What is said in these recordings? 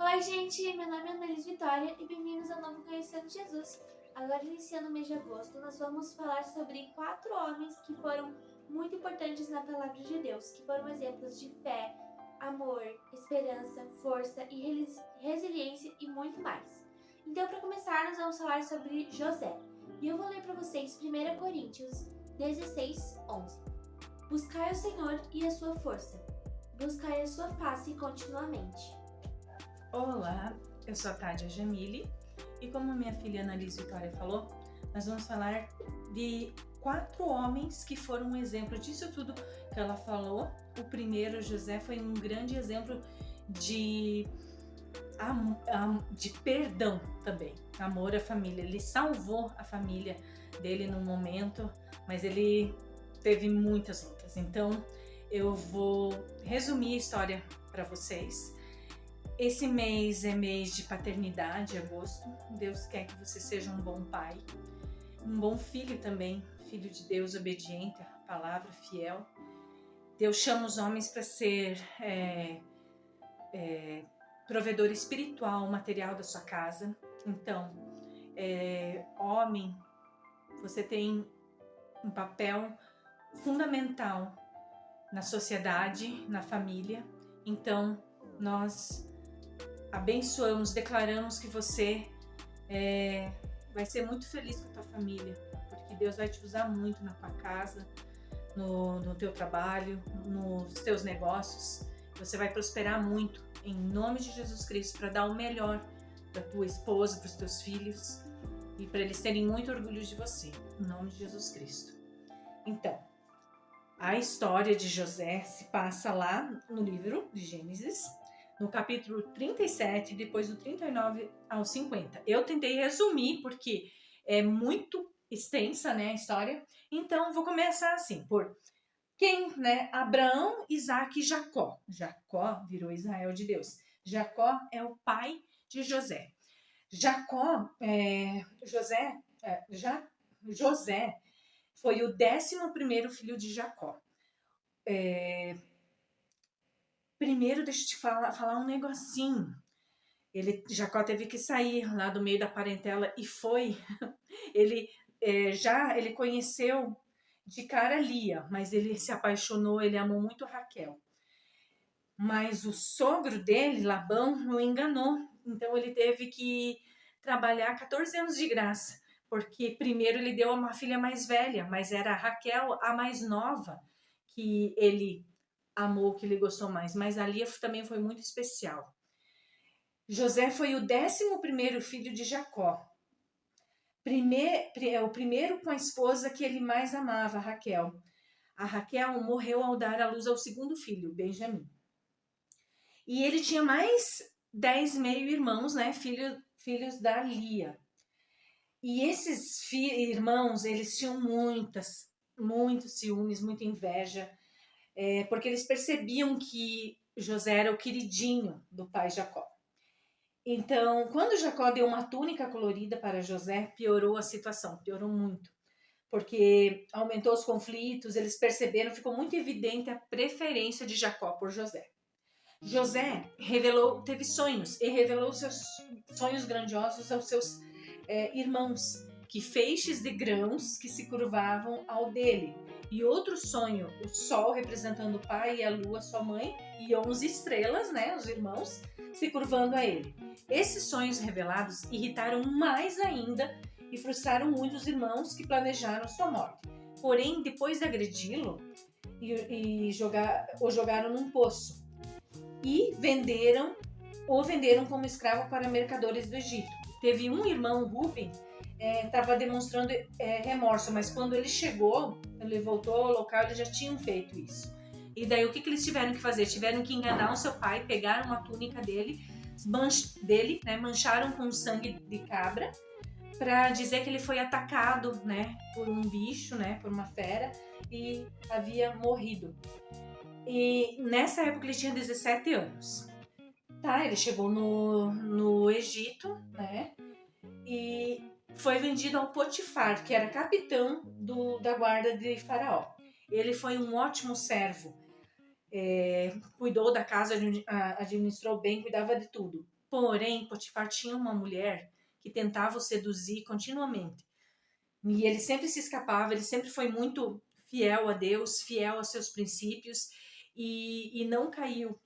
Oi, gente! Meu nome é Annelise Vitória e bem-vindos ao novo Conhecendo Jesus. Agora, iniciando o mês de agosto, nós vamos falar sobre 4 homens que foram muito importantes na palavra de Deus, que foram exemplos de fé, amor, esperança, força e resiliência e muito mais. Então, para começar, nós vamos falar sobre José. E eu vou ler para vocês 1 Coríntios 16, 11. Buscai o Senhor e a sua força. Buscai a sua face continuamente. Olá, eu sou a Tádia Jamile e como minha filha Annelise Vitória falou, nós vamos falar de 4 homens que foram um exemplo disso tudo que ela falou. O primeiro, José, foi um grande exemplo de perdão também, amor à família. Ele salvou a família dele num momento, mas ele teve muitas lutas. Então eu vou resumir a história para vocês. Esse mês é mês de paternidade, agosto. Deus quer que você seja um bom pai, um bom filho também, filho de Deus, obediente à palavra, fiel. Deus chama os homens para ser provedor espiritual, material da sua casa. Então, homem, você tem um papel fundamental na sociedade, na família. Então, nós abençoamos, declaramos que você vai ser muito feliz com a tua família, porque Deus vai te usar muito na tua casa, no teu trabalho, nos teus negócios. Você vai prosperar muito, em nome de Jesus Cristo, para dar o melhor para tua esposa, para os teus filhos e para eles terem muito orgulho de você, em nome de Jesus Cristo. Então, a história de José se passa lá no livro de Gênesis, no capítulo 37, depois do 39 ao 50. Eu tentei resumir porque é muito extensa, né, a história. Então, vou começar assim, por quem, né? Abraão, Isaac e Jacó. Jacó virou Israel de Deus. Jacó é o pai de José. José foi o 11º filho de Jacó. Primeiro, deixa eu te falar um negocinho. Jacó teve que sair lá do meio da parentela e foi. Ele conheceu de cara Lia, mas ele se apaixonou, ele amou muito Raquel. Mas o sogro dele, Labão, o enganou. Então ele teve que trabalhar 14 anos de graça, porque primeiro ele deu uma filha mais velha, mas era Raquel, a mais nova, que ele amou, que ele gostou mais. Mas a Lia também foi muito especial. José foi o 11º filho de Jacó. O primeiro com a esposa que ele mais amava, Raquel. A Raquel morreu ao dar à luz ao segundo filho, Benjamim. E ele tinha mais 10 meio-irmãos, né, filhos da Lia. E esses irmãos, eles tinham muitos ciúmes, muita inveja, porque eles percebiam que José era o queridinho do pai Jacó. Então, quando Jacó deu uma túnica colorida para José, piorou a situação, piorou muito. Porque aumentou os conflitos, eles perceberam, ficou muito evidente a preferência de Jacó por José. José teve sonhos e revelou seus sonhos grandiosos aos seus irmãos, que feixes de grãos que se curvavam ao dele. E outro sonho, o sol representando o pai e a lua, sua mãe, e 11 estrelas, né, os irmãos, se curvando a ele. Esses sonhos revelados irritaram mais ainda e frustraram muito os irmãos que planejaram sua morte. Porém, depois de agredi-lo, o jogaram num poço e o venderam como escravo para mercadores do Egito. Teve um irmão, Ruben, estava demonstrando remorso, mas quando ele voltou ao local, eles já tinham feito isso. E daí o que eles tiveram que fazer? Tiveram que enganar o seu pai, pegaram uma túnica dele, mancharam com sangue de cabra, para dizer que ele foi atacado, né, por um bicho, né, por uma fera, e havia morrido. E nessa época ele tinha 17 anos. Ele chegou no Egito, né, e foi vendido ao Potifar, que era capitão da guarda de Faraó. Ele foi um ótimo servo, cuidou da casa, administrou bem, cuidava de tudo. Porém, Potifar tinha uma mulher que tentava o seduzir continuamente. E ele sempre se escapava, ele sempre foi muito fiel a Deus, fiel aos seus princípios e não caiu.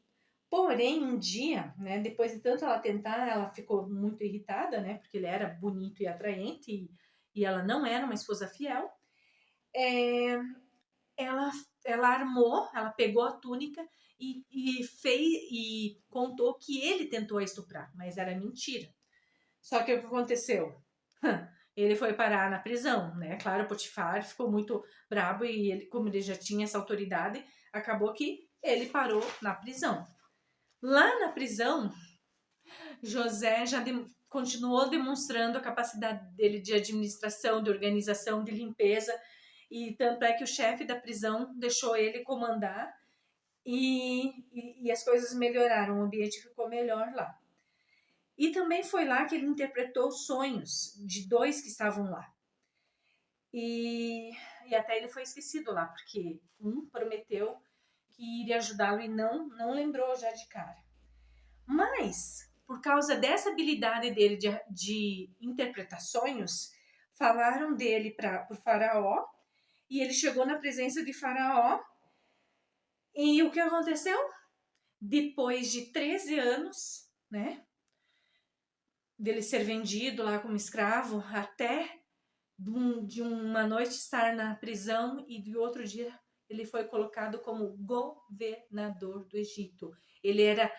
Porém, um dia, né, depois de tanto ela tentar, ela ficou muito irritada, né, porque ele era bonito e atraente e ela não era uma esposa fiel. É, ela, ela armou, ela pegou a túnica e fez e contou que ele tentou a estuprar, mas era mentira. Só que o que aconteceu? Ele foi parar na prisão, né? Claro, Potifar ficou muito brabo e ele, como ele já tinha essa autoridade, acabou que ele parou na prisão. Lá na prisão, José já continuou demonstrando a capacidade dele de administração, de organização, de limpeza, e tanto é que o chefe da prisão deixou ele comandar e as coisas melhoraram, o ambiente ficou melhor lá. E também foi lá que ele interpretou sonhos de dois que estavam lá. E até ele foi esquecido lá, porque um prometeu que iria ajudá-lo e não lembrou já de cara. Mas, por causa dessa habilidade dele de interpretar sonhos, falaram dele para o faraó, e ele chegou na presença de faraó, e o que aconteceu? Depois de 13 anos, né, dele ser vendido lá como escravo, até de uma noite estar na prisão e de outro dia ele foi colocado como governador do Egito. Ele era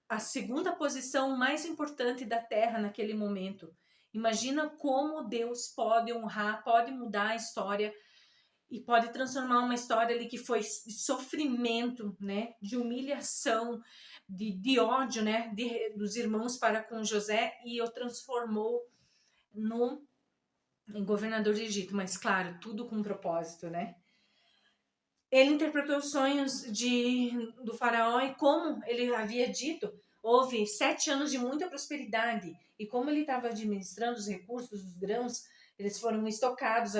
a segunda posição mais importante da terra naquele momento. Imagina como Deus pode honrar, pode mudar a história e pode transformar uma história ali que foi de sofrimento, né, de humilhação, de ódio, né, dos irmãos para com José, e o transformou em governador de Egito. Mas claro, tudo com um propósito, né? Ele interpretou os sonhos do faraó e, como ele havia dito, houve 7 anos de muita prosperidade. E como ele estava administrando os recursos, os grãos, eles foram estocados,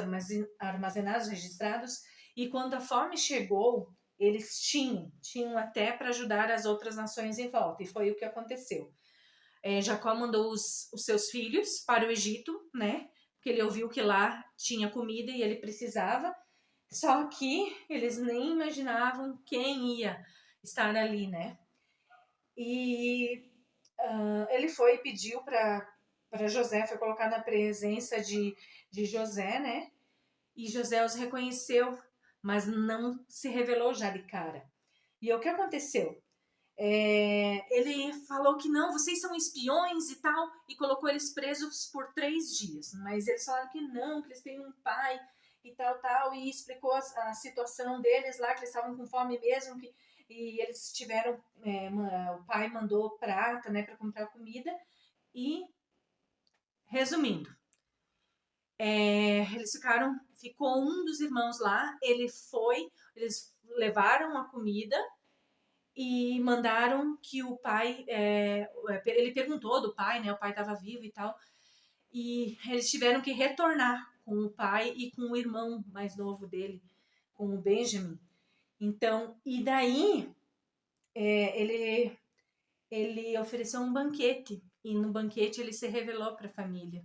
armazenados, registrados. E quando a fome chegou, eles tinham até para ajudar as outras nações em volta. E foi o que aconteceu. Jacó mandou os seus filhos para o Egito, né? Porque ele ouviu que lá tinha comida e ele precisava. Só que eles nem imaginavam quem ia estar ali, né? E ele foi e pediu para José, foi colocar na presença de José, né? E José os reconheceu, mas não se revelou já de cara. E o que aconteceu? Ele falou que não, vocês são espiões e tal, e colocou eles presos por 3 dias. Mas eles falaram que não, que eles têm um pai e tal, e explicou a situação deles lá, que eles estavam com fome mesmo, e eles tiveram, o pai mandou prata, né, para comprar comida. E, resumindo, ficou um dos irmãos lá, eles levaram a comida e mandaram que o pai, ele perguntou do pai, né, o pai estava vivo e tal, e eles tiveram que retornar com o pai e com o irmão mais novo dele, com o Benjamin. Então, e daí ele ofereceu um banquete, e no banquete ele se revelou para a família.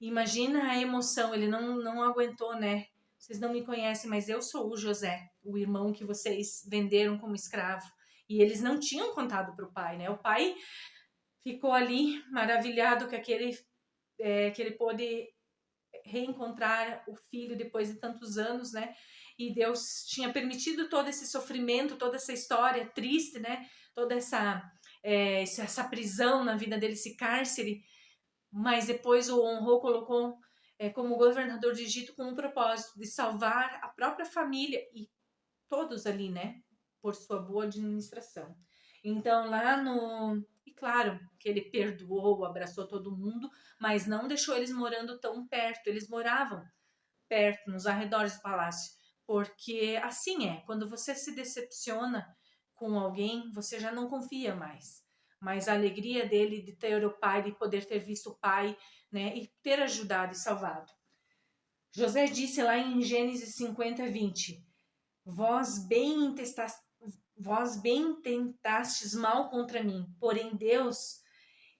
Imagina a emoção, ele não aguentou, né? Vocês não me conhecem, mas eu sou o José, o irmão que vocês venderam como escravo. E eles não tinham contado para o pai, né? O pai ficou ali maravilhado que ele pôde reencontrar o filho depois de tantos anos, né? E Deus tinha permitido todo esse sofrimento, toda essa história triste, né? Toda essa prisão na vida dele, esse cárcere, mas depois o honrou, colocou como governador de Egito com um propósito de salvar a própria família e todos ali, né? Por sua boa administração. Então e claro que ele perdoou, abraçou todo mundo, mas não deixou eles morando tão perto. Eles moravam perto, nos arredores do palácio. Porque assim quando você se decepciona com alguém, você já não confia mais. Mas a alegria dele de ter o pai, de poder ter visto o pai, né, e ter ajudado e salvado. José disse lá em Gênesis 50:20, Vós bem tentastes mal contra mim, porém Deus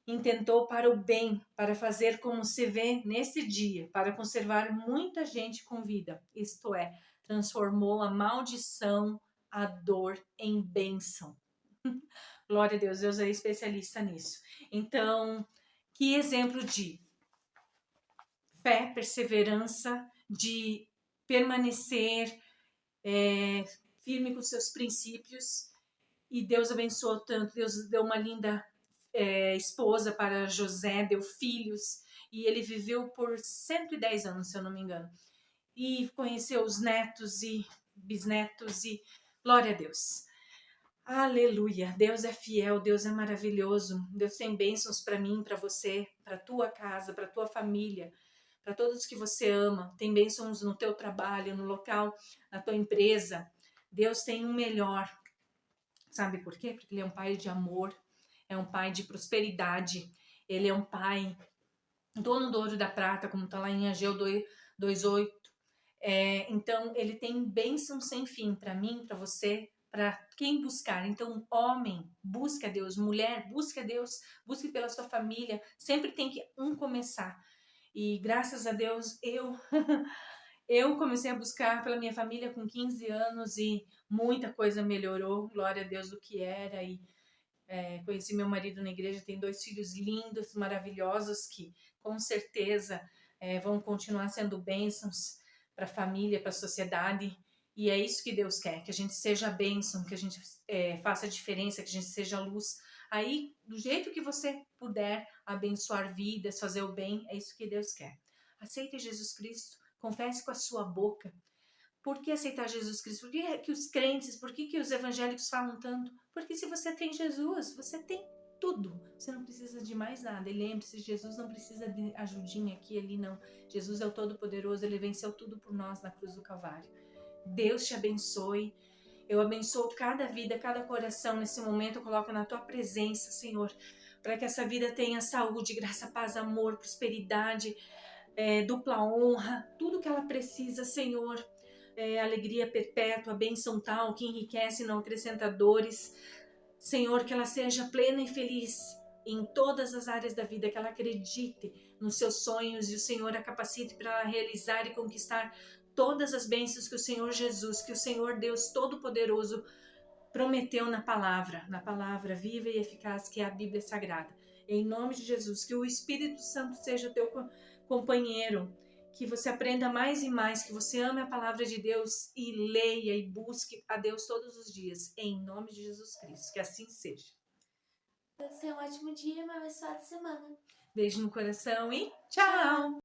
intentou para o bem, para fazer como se vê nesse dia, para conservar muita gente com vida. Isto é, transformou a maldição, a dor em bênção. Glória a Deus, Deus é especialista nisso. Então, que exemplo de fé, perseverança, de permanecer firme com seus princípios. E Deus abençoou tanto, Deus deu uma linda esposa para José, deu filhos, e ele viveu por 110 anos, se eu não me engano. E conheceu os netos e bisnetos, e glória a Deus. Aleluia, Deus é fiel, Deus é maravilhoso, Deus tem bênçãos para mim, para você, para tua casa, para tua família, para todos que você ama, tem bênçãos no teu trabalho, no local, na tua empresa. Deus tem um melhor. Sabe por quê? Porque Ele é um pai de amor, é um pai de prosperidade, Ele é um pai dono do ouro e da prata, como está lá em Ageu 2:8. Então, Ele tem bênção sem fim para mim, para você, para quem buscar. Então, homem, busque a Deus, mulher, busque a Deus, busque pela sua família, sempre tem que começar. E graças a Deus, eu comecei a buscar pela minha família com 15 anos e muita coisa melhorou, glória a Deus, do que era. E conheci meu marido na igreja, tem 2 filhos lindos, maravilhosos, que com certeza vão continuar sendo bênçãos para a família, para a sociedade. E é isso que Deus quer, que a gente seja bênção, que a gente faça a diferença, que a gente seja luz. Aí, do jeito que você puder abençoar vidas, fazer o bem, é isso que Deus quer. Aceite Jesus Cristo, confesse com a sua boca. Por que aceitar Jesus Cristo? Por que os crentes, por que os evangélicos falam tanto? Porque se você tem Jesus, você tem tudo. Você não precisa de mais nada. E lembre-se, Jesus não precisa de ajudinha aqui e ali, não. Jesus é o Todo-Poderoso, Ele venceu tudo por nós na cruz do Calvário. Deus te abençoe. Eu abençoo cada vida, cada coração nesse momento. Eu coloco na tua presença, Senhor, para que essa vida tenha saúde, graça, paz, amor, prosperidade, dupla honra, tudo que ela precisa, Senhor. Alegria perpétua, bênção tal, que enriquece e não acrescenta dores. Senhor, que ela seja plena e feliz em todas as áreas da vida, que ela acredite nos seus sonhos e o Senhor a capacite para realizar e conquistar todas as bênçãos que o Senhor Jesus, que o Senhor Deus Todo-Poderoso prometeu na palavra viva e eficaz que é a Bíblia Sagrada. Em nome de Jesus, que o Espírito Santo seja teu companheiro, que você aprenda mais e mais, que você ame a palavra de Deus e leia e busque a Deus todos os dias, em nome de Jesus Cristo, que assim seja. Vai ser um ótimo dia e uma abençoada semana. Beijo no coração e tchau!